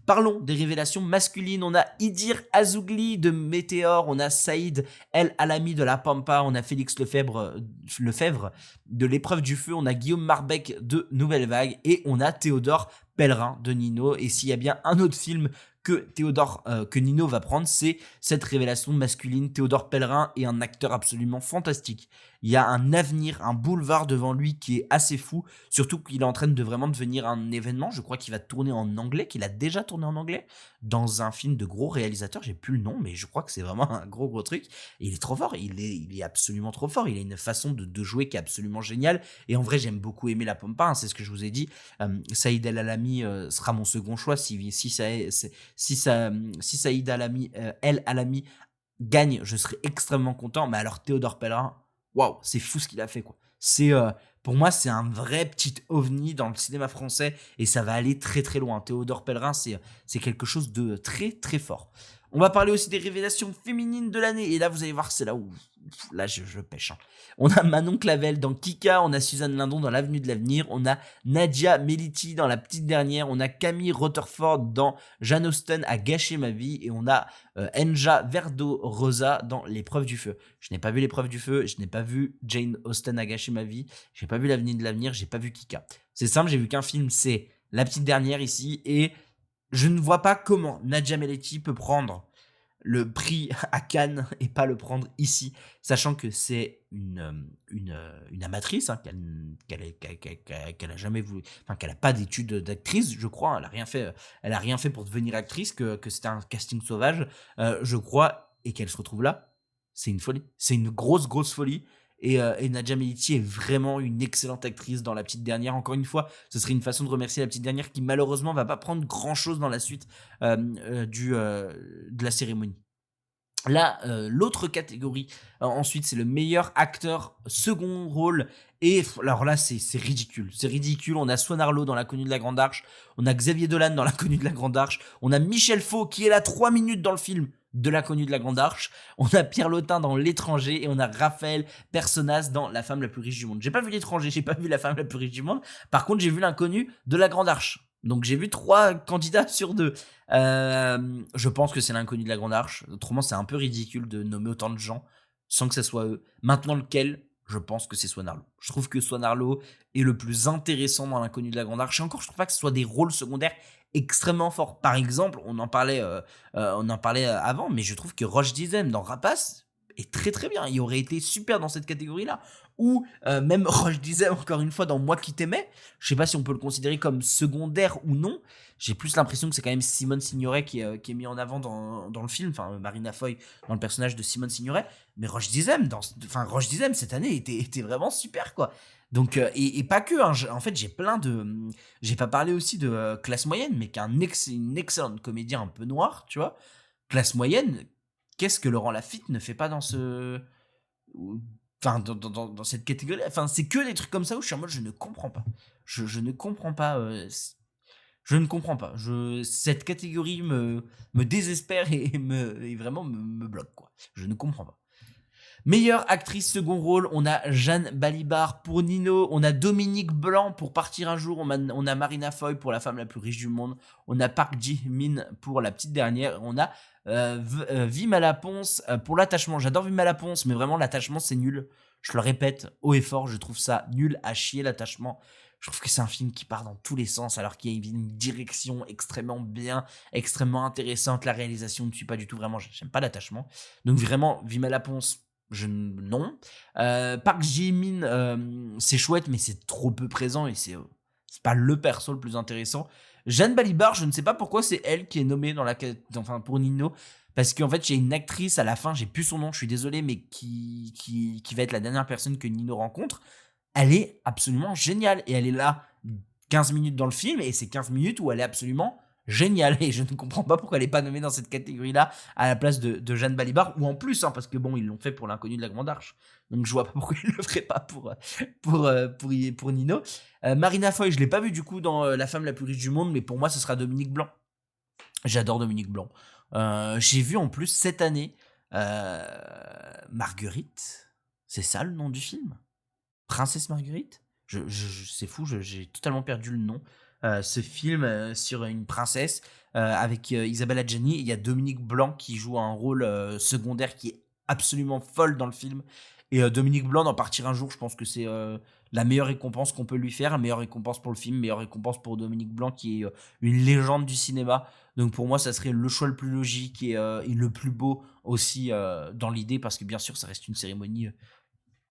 Speaker 1: Parlons des révélations masculines. On a Idir Azougli de Météor, on a Saïd El Alami de La Pampa, on a Félix Lefebvre de L'épreuve du feu, on a Guillaume Marbeck de Nouvelle Vague, et on a Théodore Pellerin de Nino. Et s'il y a bien un autre film que Nino va prendre, c'est cette révélation masculine. Théodore Pellerin est un acteur absolument fantastique. Il y a un avenir, un boulevard devant lui qui est assez fou, surtout qu'il est en train de vraiment devenir un événement. Je crois qu'il va tourner en anglais, qu'il a déjà tourné en anglais, dans un film de gros réalisateur, j'ai plus le nom, mais je crois que c'est vraiment un gros truc. Et il est trop fort, il est absolument trop fort, il a une façon de jouer qui est absolument géniale, et en vrai j'aime beaucoup aimer La Pampa, hein, c'est ce que je vous ai dit. Saïd El Alami sera mon second choix si Saïd El Alami gagne, je serai extrêmement content. Mais alors Théodore Pellerin, waouh, c'est fou ce qu'il a fait, quoi. Pour moi, c'est un vrai petit ovni dans le cinéma français, et ça va aller très très loin. Théodore Pellerin, c'est quelque chose de très très fort. On va parler aussi des révélations féminines de l'année, et là vous allez voir, c'est là où je pêche, hein. On a Manon Clavel dans Kika, on a Suzanne Lindon dans L'Avenue de l'Avenir, on a Nadia Meliti dans La Petite Dernière, on a Camille Rutherford dans Jane Austen a gâché ma vie, et on a Enja Verdo Rosa dans L'épreuve du feu. Je n'ai pas vu L'épreuve du feu, je n'ai pas vu Jane Austen a gâché ma vie, j'ai pas vu L'Avenue de l'Avenir, j'ai pas vu Kika. C'est simple, j'ai vu qu'un film, c'est La Petite Dernière ici, et je ne vois pas comment Nadia Meliti peut prendre le prix à Cannes et pas le prendre ici, sachant que c'est une amatrice, hein, qu'elle a jamais voulu, enfin qu'elle a pas d'études d'actrice, je crois. Elle a rien fait pour devenir actrice, que c'était un casting sauvage, je crois, et qu'elle se retrouve là. C'est une folie, c'est une grosse folie. Et Nadja Meliti est vraiment une excellente actrice dans La Petite Dernière. Encore une fois, ce serait une façon de remercier La Petite Dernière qui malheureusement va pas prendre grand chose dans la suite de la cérémonie. Là, l'autre catégorie, ensuite, c'est le meilleur acteur second rôle. Et alors là, c'est ridicule. C'est ridicule. On a Swan Arlo dans L'inconnu de la Grande Arche. On a Xavier Dolan dans L'inconnu de la Grande Arche. On a Michel Faux qui est là 3 minutes dans le film de L'inconnu de la Grande Arche. On a Pierre Lotin dans L'étranger. Et on a Raphaël Personnaz dans La femme la plus riche du monde. J'ai pas vu L'étranger, j'ai pas vu La femme la plus riche du monde. Par contre, j'ai vu L'inconnu de la Grande Arche. Donc j'ai vu 3 candidats sur 2. Je pense que c'est L'inconnu de la Grande Arche. Autrement, c'est un peu ridicule de nommer autant de gens sans que ça soit eux. Maintenant, lequel? Je pense que c'est Swan Arlo. Je trouve que Swan Arlo est le plus intéressant dans L'inconnu de la Grande Arche. Et encore, je trouve pas que ce soit des rôles secondaires extrêmement forts. Par exemple, on en parlait avant, mais je trouve que Roche Dizem dans Rapace est très très bien. Il aurait été super dans cette catégorie-là. Ou même Roche Dizem, encore une fois, dans Moi qui t'aimais. Je sais pas si on peut le considérer comme secondaire ou non. J'ai plus l'impression que c'est quand même Simone Signoret qui est mis en avant dans le film, enfin Marina Foy dans le personnage de Simone Signoret, mais Roche Dizem, Roche Dizem cette année était vraiment super quoi. Donc et pas que, hein, en fait j'ai pas parlé aussi de Classe Moyenne, mais une excellente comédien un peu noire, tu vois. Classe Moyenne, qu'est-ce que Laurent Lafitte ne fait pas dans dans cette catégorie, enfin c'est que des trucs comme ça où je suis en mode je ne comprends pas, je ne comprends pas. Je ne comprends pas. Cette catégorie me désespère et vraiment me bloque, quoi. Je ne comprends pas. Meilleure actrice second rôle, on a Jeanne Balibar pour Nino, on a Dominique Blanc pour Partir un jour, on a Marina Foy pour La femme la plus riche du monde, on a Park Ji-min pour La petite dernière, on a Vima Laponce pour L'attachement. J'adore Vima Laponce, mais vraiment L'attachement c'est nul. Je le répète haut et fort, je trouve ça nul à chier L'attachement. Je trouve que c'est un film qui part dans tous les sens alors qu'il y a une direction extrêmement bien, extrêmement intéressante. La réalisation ne suit pas du tout, vraiment, j'aime pas L'attachement. Donc vraiment, Vima Laponce, non. Park Ji-min, c'est chouette, mais c'est trop peu présent et c'est pas le perso le plus intéressant. Jeanne Balibar, je ne sais pas pourquoi c'est elle qui est nommée pour Nino. Parce qu'en fait, j'ai une actrice à la fin, j'ai plus son nom, je suis désolé, mais qui va être la dernière personne que Nino rencontre. Elle est absolument géniale. Et elle est là 15 minutes dans le film, et c'est 15 minutes où elle est absolument géniale. Et je ne comprends pas pourquoi elle n'est pas nommée dans cette catégorie-là à la place de Jeanne Balibar, ou en plus, hein, parce que bon, ils l'ont fait pour L'inconnu de la Grande Arche. Donc je vois pas pourquoi ils le feraient pas pour Nino. Marina Foy, je l'ai pas vu du coup dans La femme la plus riche du monde, mais pour moi, ce sera Dominique Blanc. J'adore Dominique Blanc. J'ai vu en plus cette année Marguerite. C'est ça le nom du film? Princesse Marguerite? C'est fou, j'ai totalement perdu le nom. Ce film sur une princesse avec Isabelle Adjani. Il y a Dominique Blanc qui joue un rôle secondaire qui est absolument folle dans le film. Et Dominique Blanc d'en Partir un jour, je pense que c'est la meilleure récompense qu'on peut lui faire. La meilleure récompense pour le film, meilleure récompense pour Dominique Blanc qui est une légende du cinéma. Donc pour moi, ça serait le choix le plus logique et le plus beau aussi dans l'idée, parce que bien sûr, ça reste une cérémonie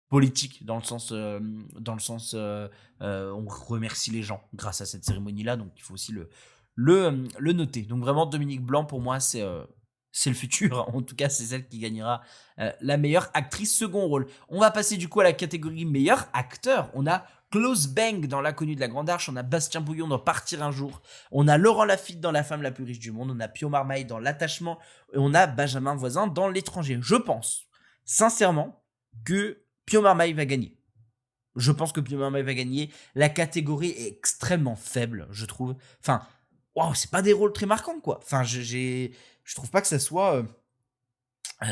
Speaker 1: politique dans le sens on remercie les gens grâce à cette cérémonie là, donc il faut aussi le noter. Donc vraiment Dominique Blanc pour moi c'est le futur, en tout cas c'est celle qui gagnera la meilleure actrice second rôle. On va passer du coup à la catégorie meilleur acteur. On a Klaus Bang dans L'inconnu de la Grande Arche, on a Bastien Bouillon dans Partir un jour, on a Laurent Lafitte dans La femme la plus riche du monde, on a Pio Marmaille dans L'attachement, et on a Benjamin Voisin dans L'étranger. Je pense sincèrement que Pio Marmaille va gagner. Je pense que Pio Marmaille va gagner. La catégorie est extrêmement faible, je trouve. Enfin, wow, c'est pas des rôles très marquants, quoi. Enfin, je trouve pas que ça soit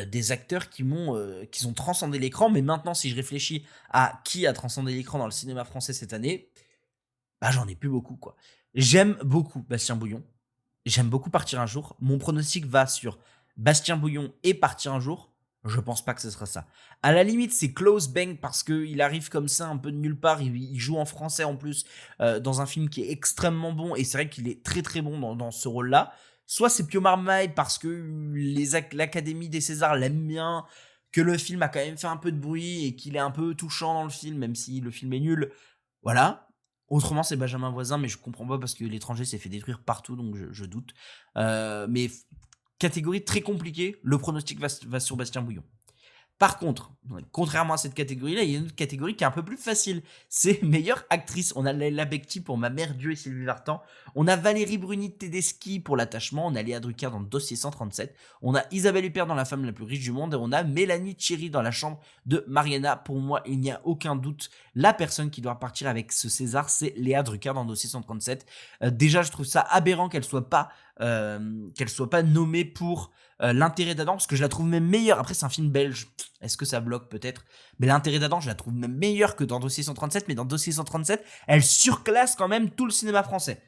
Speaker 1: des acteurs qui ont transcendé l'écran. Mais maintenant, si je réfléchis à qui a transcendé l'écran dans le cinéma français cette année, bah j'en ai plus beaucoup, quoi. J'aime beaucoup Bastien Bouillon. J'aime beaucoup Partir un jour. Mon pronostic va sur Bastien Bouillon et Partir un jour. Je pense pas que ce sera ça. À la limite, c'est Klaus Bang parce qu'il arrive comme ça un peu de nulle part. Il joue en français en plus dans un film qui est extrêmement bon. Et c'est vrai qu'il est très très bon dans ce rôle-là. Soit c'est Pio Marmaille parce que l'Académie des Césars l'aime bien, que le film a quand même fait un peu de bruit et qu'il est un peu touchant dans le film, même si le film est nul. Voilà. Autrement, c'est Benjamin Voisin, mais je comprends pas parce que L'étranger s'est fait détruire partout, donc je doute. Mais catégorie très compliquée, le pronostic va sur Bastien Bouillon. Par contre, contrairement à cette catégorie-là, il y a une autre catégorie qui est un peu plus facile. C'est meilleure actrice. On a Leila Bekti pour Ma Mère Dieu et Sylvie Vartan. On a Valérie Bruni Tedeschi pour L'attachement. On a Léa Drucker dans Dossier 137. On a Isabelle Huppert dans La femme la plus riche du monde. Et on a Mélanie Thierry dans La chambre de Mariana. Pour moi, il n'y a aucun doute. La personne qui doit partir avec ce César, c'est Léa Drucker dans Dossier 137. Déjà, je trouve ça aberrant qu'elle soit pas nommée pour L'intérêt d'Adam, parce que je la trouve même meilleure. Après, c'est un film belge. Est-ce que ça bloque peut-être? Mais L'intérêt d'Adam, je la trouve même meilleure que dans Dossier 137. Mais dans Dossier 137, elle surclasse quand même tout le cinéma français.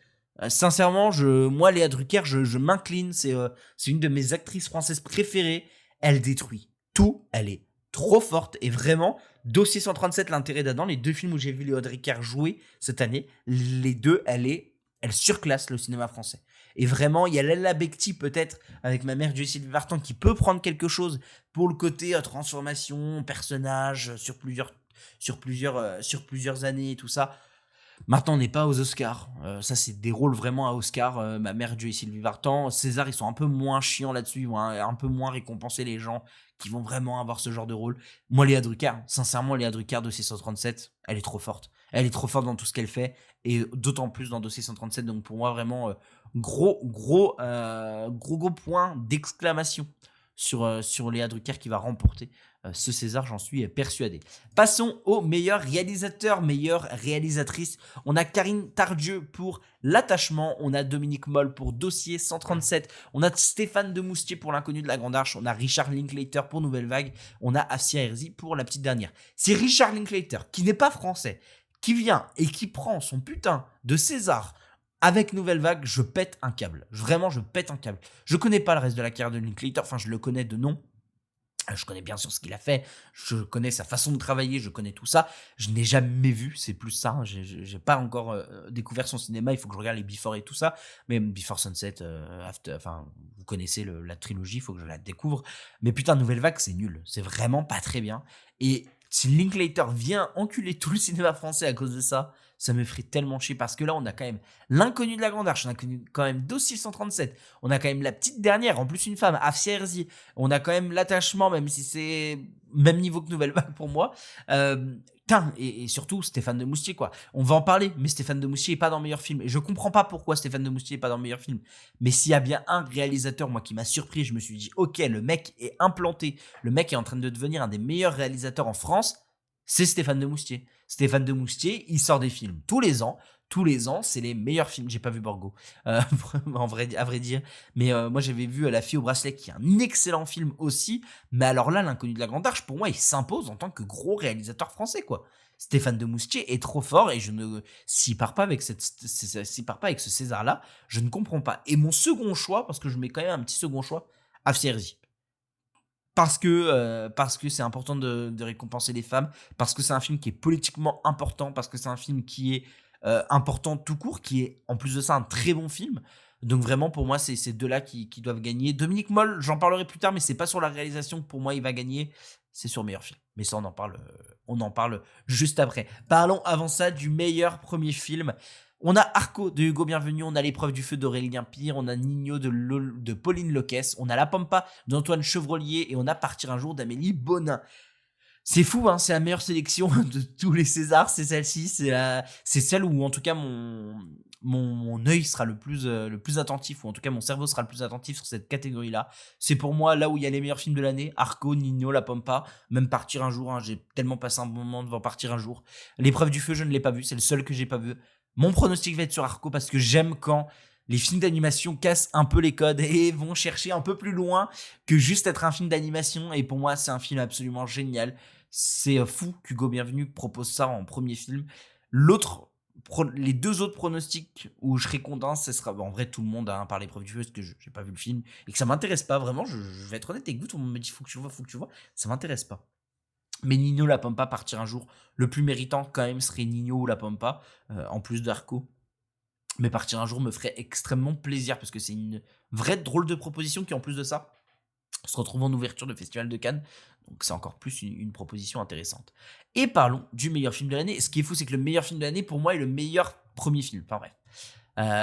Speaker 1: Sincèrement, moi, Léa Drucker, je m'incline. C'est une de mes actrices françaises préférées. Elle détruit tout. Elle est trop forte. Et vraiment, Dossier 137, L'intérêt d'Adam, les deux films où j'ai vu Léa Drucker jouer cette année, les deux, elle surclasse le cinéma français. Et vraiment, il y a Leila Bekti peut-être avec Ma Mère Dieu et Sylvie Vartan qui peut prendre quelque chose pour le côté transformation, personnage sur plusieurs années et tout ça. Maintenant, on n'est pas aux Oscars. Ça, c'est des rôles vraiment à Oscar. Ma Mère Dieu et Sylvie Vartan. César, ils sont un peu moins chiants là-dessus. Ils vont un peu moins récompenser les gens qui vont vraiment avoir ce genre de rôle. Moi, Léa Drucker, sincèrement, Léa Drucker, Dossier 137, elle est trop forte. Elle est trop forte dans tout ce qu'elle fait. Et d'autant plus dans Dossier 137. Donc, pour moi, vraiment, gros point d'exclamation sur Léa Drucker qui va remporter ce César, j'en suis persuadé. Passons au meilleur réalisateur, meilleure réalisatrice. On a Karine Tardieu pour L'attachement, on a Dominique Moll pour Dossier 137, on a Stéphane Demoustier pour L'inconnu de la Grande Arche, on a Richard Linklater pour Nouvelle Vague, on a Assia Herzi pour La petite dernière. C'est Richard Linklater, qui n'est pas français, qui vient et qui prend son putain de César avec Nouvelle Vague, je pète un câble. Vraiment, je pète un câble. Je connais pas le reste de la carrière de Linklater, enfin je le connais de nom. Je connais bien sûr ce qu'il a fait, je connais sa façon de travailler, je connais tout ça. Je n'ai jamais vu, c'est plus ça. J'ai pas encore découvert son cinéma, il faut que je regarde les Before et tout ça. Mais Before Sunset, After, enfin, vous connaissez la trilogie, il faut que je la découvre. Mais putain, Nouvelle Vague, c'est nul. C'est vraiment pas très bien. Et si Linklater vient enculer tout le cinéma français à cause de ça, ça me ferait tellement chier parce que là, on a quand même L'inconnu de la Grande Arche, on a quand même Dossier 137, on a quand même La petite dernière, en plus une femme, Assia Herzi, on a quand même L'attachement, même si c'est même niveau que Nouvelle Vague pour moi. Et surtout Stéphane Demoustier, quoi. On va en parler, mais Stéphane Demoustier est pas dans le meilleur film. Et je comprends pas pourquoi Stéphane Demoustier est pas dans le meilleur film. Mais s'il y a bien un réalisateur, moi, qui m'a surpris, je me suis dit, ok, le mec est implanté, le mec est en train de devenir un des meilleurs réalisateurs en France, c'est Stéphane Demoustier. Stéphane Demoustier, il sort des films tous les ans. Tous les ans, c'est les meilleurs films. J'ai pas vu Borgo, à vrai dire. Mais moi, j'avais vu La fille au bracelet, qui est un excellent film aussi. Mais alors là, L'inconnu de la Grande Arche, pour moi, il s'impose en tant que gros réalisateur français, quoi. Stéphane Demoustier est trop fort et s'il part pas avec s'il part pas avec ce César-là, je ne comprends pas. Et mon second choix, parce que je mets quand même un petit second choix, Assia Herzi. Parce que c'est important de récompenser les femmes, parce que c'est un film qui est politiquement important, parce que c'est un film qui est important tout court, qui est en plus de ça un très bon film. Donc vraiment pour moi c'est ces deux-là qui doivent gagner. Dominique Moll, j'en parlerai plus tard, mais c'est pas sur la réalisation que pour moi il va gagner, c'est sur meilleur film. Mais ça on en parle juste après. Parlons avant ça du meilleur premier film. On a Arco de Hugo Bienvenu, on a L'épreuve du feu d'Aurélien Pire, on a Nino de Pauline Loquès, on a La Pampa d'Antoine Chevrolier et on a Partir un jour d'Amélie Bonin. C'est fou, hein, c'est la meilleure sélection de tous les Césars, c'est celle-ci, c'est celle où en tout cas mon œil sera le plus attentif, ou en tout cas mon cerveau sera le plus attentif sur cette catégorie-là. C'est pour moi là où il y a les meilleurs films de l'année, Arco, Nino, La Pampa, même Partir un jour, hein, j'ai tellement passé un bon moment devant Partir un jour. L'épreuve du feu, je ne l'ai pas vu, c'est le seul que j'ai pas vu. Mon pronostic va être sur Arco parce que j'aime quand les films d'animation cassent un peu les codes et vont chercher un peu plus loin que juste être un film d'animation. Et pour moi, c'est un film absolument génial. C'est fou qu'Hugo Bienvenu propose ça en premier film. Les deux autres pronostics où je serai content, ce sera en vrai tout le monde par L'épreuve du feu parce que j'ai pas vu le film et que ça m'intéresse pas vraiment. Je vais être honnête avec vous, tout le monde me dit faut que tu vois, ça m'intéresse pas. Mais Nino La Pampa, Partir un jour, le plus méritant quand même serait Nino ou La Pampa, en plus d'Arco. Mais Partir un jour me ferait extrêmement plaisir parce que c'est une vraie drôle de proposition qui en plus de ça se retrouve en ouverture de Festival de Cannes. Donc c'est encore plus une proposition intéressante. Et parlons du meilleur film de l'année. Ce qui est fou, c'est que le meilleur film de l'année, pour moi, est le meilleur premier film. Enfin bref.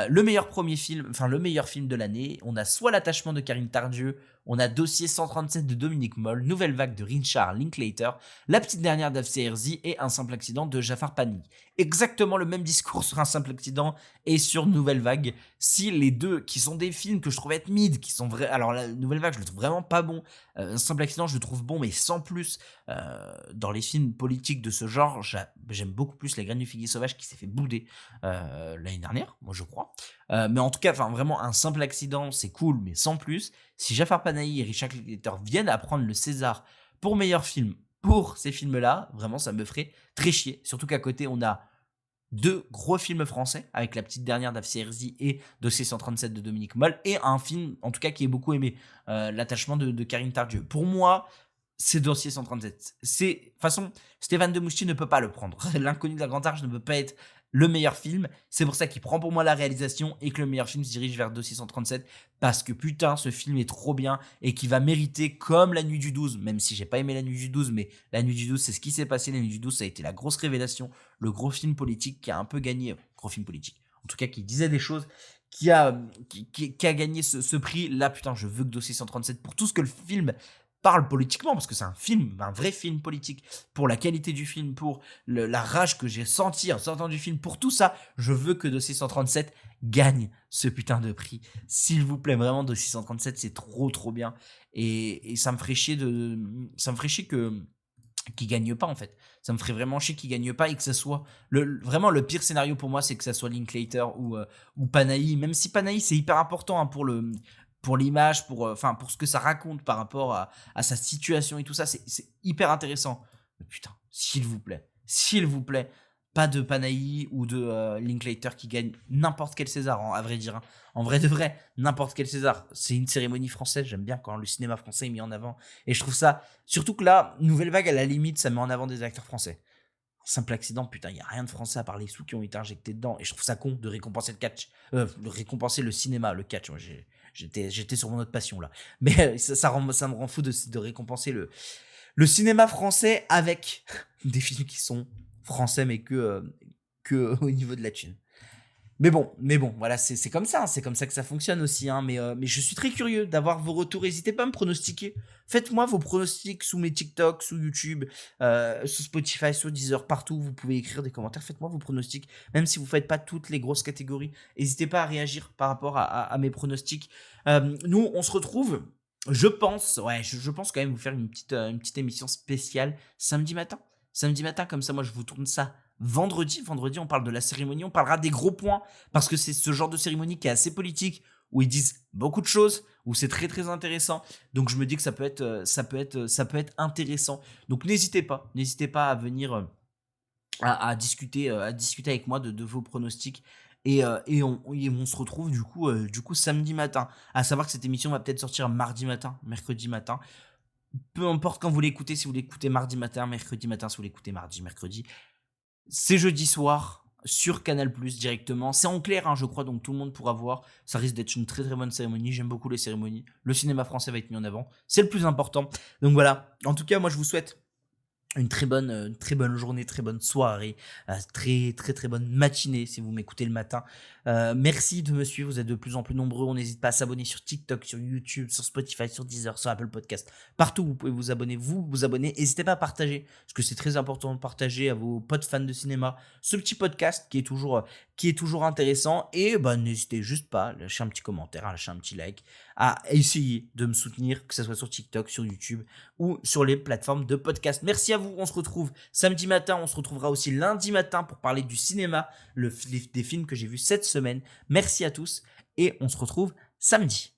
Speaker 1: Le meilleur film de l'année, on a soit L'attachement de Karine Tardieu, on a Dossier 137 de Dominique Moll, Nouvelle Vague de Richard Linklater, La Petite Dernière d'Afsé Herzi et Un Simple Accident de Jafar Panahi. Exactement le même discours sur Un Simple Accident et sur Nouvelle Vague. Si les deux, qui sont des films que je trouve être mid, qui sont vrais. Alors, la Nouvelle Vague, je le trouve vraiment pas bon. Un Simple Accident, je le trouve bon, mais sans plus. Dans les films politiques de ce genre, j'aime beaucoup plus La Graine du Figuier Sauvage qui s'est fait bouder l'année dernière, moi je crois. Mais en tout cas, vraiment, Un Simple Accident, c'est cool, mais sans plus. Si Jafar Panahi et Richard Linklater viennent à prendre le César pour meilleur film pour ces films-là, vraiment, ça me ferait très chier. Surtout qu'à côté, on a deux gros films français, avec La Petite Dernière d'Afsé Herzi et Dossier 137 de Dominique Moll, et un film, en tout cas, qui est beaucoup aimé, L'attachement de Karine Tardieu. Pour moi, c'est Dossier 137. De toute façon, Stéphane Demoustier ne peut pas le prendre. L'Inconnu de la Grande Arche ne peut pas être le meilleur film. C'est pour ça qu'il prend pour moi la réalisation et que le meilleur film se dirige vers Dossier 137 parce que putain, ce film est trop bien et qui va mériter comme La Nuit du 12, même si j'ai pas aimé La Nuit du 12, mais La Nuit du 12, c'est ce qui s'est passé. La Nuit du 12, ça a été la grosse révélation, le gros film politique qui a un peu gagné, gros film politique, en tout cas qui disait des choses, qui a gagné ce prix. Là, putain, je veux que Dossier 137, pour tout ce que le film parle politiquement, parce que c'est un film, un vrai film politique, pour la qualité du film, pour la rage que j'ai sentie en sortant du film, pour tout ça, je veux que Dossier 137 gagne ce putain de prix. S'il vous plaît, vraiment, Dossier 137, c'est trop bien. Et ça me ferait chier qu'il gagne pas, en fait. Ça me ferait vraiment chier qu'il gagne pas et que ça soit vraiment le pire scénario pour moi, c'est que ça soit Linklater ou Panahi, même si Panahi c'est hyper important hein, pour l'image, pour ce que ça raconte par rapport à sa situation et tout ça, c'est hyper intéressant. Mais putain, s'il vous plaît, pas de Panahi ou de Linklater qui gagne n'importe quel César, à vrai dire. Hein. En vrai de vrai, n'importe quel César. C'est une cérémonie française, j'aime bien quand le cinéma français est mis en avant. Et je trouve ça, surtout que là, Nouvelle Vague, à la limite, ça met en avant des acteurs français. Simple Accident, putain, il n'y a rien de français à part les sous qui ont été injectés dedans. Et je trouve ça con de récompenser le catch, de récompenser le cinéma, le catch. Moi, j'étais sur mon autre passion là. Mais ça me rend fou de récompenser le cinéma français avec des films qui sont français, mais que au niveau de la thune. Mais bon, voilà, c'est comme ça, hein, c'est comme ça que ça fonctionne aussi, hein, mais je suis très curieux d'avoir vos retours, n'hésitez pas à me pronostiquer, faites-moi vos pronostics sous mes TikTok, sous YouTube, sous Spotify, sous Deezer, partout, vous pouvez écrire des commentaires, faites-moi vos pronostics, même si vous ne faites pas toutes les grosses catégories, n'hésitez pas à réagir par rapport à mes pronostics. Nous, on se retrouve, je pense quand même vous faire une petite émission spéciale samedi matin, comme ça moi je vous tourne ça vendredi, on parle de la cérémonie, on parlera des gros points, parce que c'est ce genre de cérémonie qui est assez politique, où ils disent beaucoup de choses, où c'est très intéressant, donc je me dis que ça peut être intéressant, donc n'hésitez pas à venir à discuter avec moi de vos pronostics, et on se retrouve du coup samedi matin, à savoir que cette émission va peut-être sortir mardi matin, mercredi matin, peu importe quand vous l'écoutez, si vous l'écoutez mardi matin, mercredi matin, si vous l'écoutez mardi, mercredi, c'est jeudi soir sur Canal+ directement. C'est en clair, hein, je crois, donc tout le monde pourra voir. Ça risque d'être une très bonne cérémonie. J'aime beaucoup les cérémonies. Le cinéma français va être mis en avant. C'est le plus important. Donc voilà. En tout cas, moi, je vous souhaite une très bonne journée, très bonne soirée, très bonne matinée si vous m'écoutez le matin. Merci de me suivre, vous êtes de plus en plus nombreux. On n'hésite pas à s'abonner sur TikTok, sur YouTube, sur Spotify, sur Deezer, sur Apple Podcast. Partout, vous pouvez vous abonner. N'hésitez pas à partager, parce que c'est très important de partager à vos potes fans de cinéma ce petit podcast qui est toujours intéressant. Et n'hésitez juste pas à lâcher un petit commentaire, à lâcher un petit like, à essayer de me soutenir, que ce soit sur TikTok, sur YouTube ou sur les plateformes de podcast. Merci à vous, on se retrouve samedi matin, on se retrouvera aussi lundi matin pour parler du cinéma, des films que j'ai vus cette semaine. Merci à tous et on se retrouve samedi.